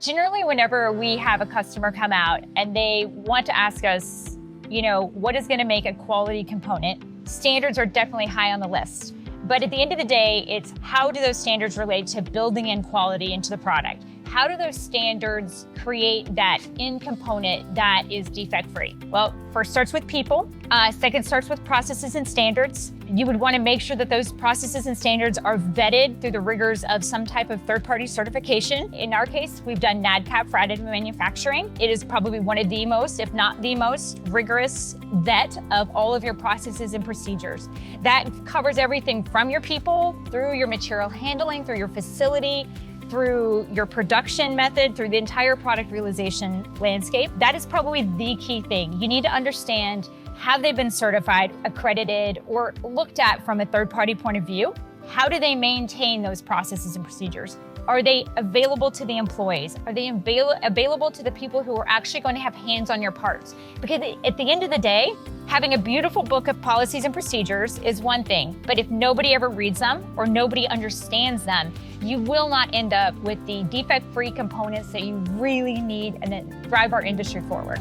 Generally, whenever we have a customer come out and they want to ask us, what is going to make a quality component, standards are definitely high on the list. But at the end of the day, it's how do those standards relate to building in quality into the product? How do those standards create that end component that is defect-free? Well, first starts with people. Second starts with processes and standards. You would want to make sure that those processes and standards are vetted through the rigors of some type of third-party certification. In our case, we've done NADCAP for additive manufacturing. It is probably one of the most, if not the most, rigorous vet of all of your processes and procedures. That covers everything from your people, through your material handling, through your facility, through your production method, through the entire product realization landscape. That is probably the key thing. You need to understand, have they been certified, accredited, or looked at from a third-party point of view? How do they maintain those processes and procedures? Are they available to the employees? Are they available to the people who are actually going to have hands on your parts? Because at the end of the day, having a beautiful book of policies and procedures is one thing, but if nobody ever reads them or nobody understands them, you will not end up with the defect-free components that you really need and that drive our industry forward.